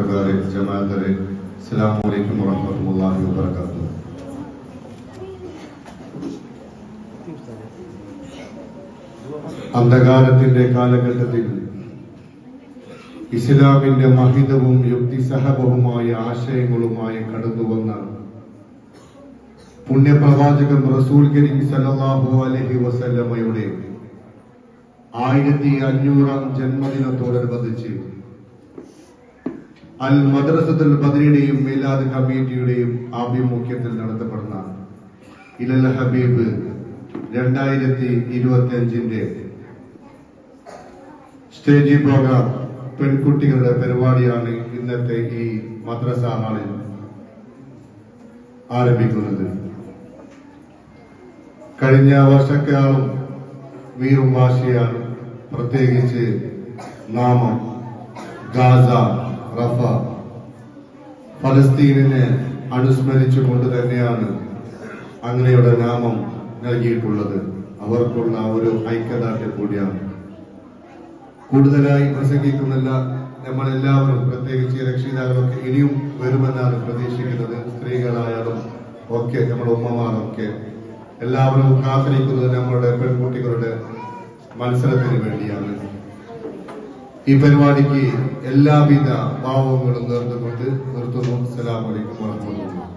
ചെറുപ്പക്കാരെ, ജമാഅത്തരെ, അസ്സലാമു അലൈക്കും വറഹ്മത്തുള്ളാഹി വബറകാതുഹു. അന്ധകാരത്തിന്റെ കാലഘട്ടത്തിൽ ഇസ്ലാമിന്റെ മഹിതവും യുക്തിസഹവുമായ ആശയങ്ങളുമായി കടന്നുവന്ന പുണ്യപ്രവാചകൻ റസൂൽ കരീം സല്ലല്ലാഹു അലൈഹി വസല്ലമയുടെ 1500-ാം ജന്മദിനത്തോടനുബന്ധിച്ച് അൽ മദ്രസത്തുൽ ബദരിയുടെയും മീലാദ് കമ്മിറ്റിയുടെയും ആഭിമുഖ്യത്തിൽ നടത്തപ്പെടുന്ന ഇലൽ ഹബീബ് 2025-ന്റെ സ്റ്റേജ് പ്രോഗ്രാം പെൺകുട്ടികളുടെ പരിപാടിയാണ് ഇന്നത്തെ ഈ മദ്രസ ഹാളിൽ ആരംഭിക്കുന്നത്. കഴിഞ്ഞ വർഷക്കാലം വീറും വാശിയാണ്. പ്രത്യേകിച്ച് നാമം ഗാസ, റഫ, ഫലസ്തീനിനെ അനുസ്മരിച്ചുകൊണ്ട് തന്നെയാണ് അങ്ങനെയുടെ നാമം നൽകിയിട്ടുള്ളത്. അവർക്കുള്ള ഒരു ഐക്യദാർഢ്യം കൂടിയാണ്. കൂടുതലായി പ്രസംഗിക്കുന്നില്ല. നമ്മളെല്ലാവരും, പ്രത്യേകിച്ച് രക്ഷിതാക്കളൊക്കെ ഇനിയും വരുമെന്നാണ് പ്രതീക്ഷിക്കുന്നത്. സ്ത്രീകളായാലും ഒക്കെ, നമ്മുടെ ഉമ്മമാരൊക്കെ എല്ലാവരും കാത്തിരിക്കുന്നത് നമ്മളുടെ പെൺകുട്ടികളുടെ മത്സരത്തിന് വേണ്ടിയാണ്. ഈ പരിപാടിക്ക് എല്ലാവിധ ഭാവങ്ങളും നേർന്നുകൊണ്ട് നിർത്തുന്നു. അസ്സലാമു അലൈക്കും വറഹ്മത്തുള്ളാഹി.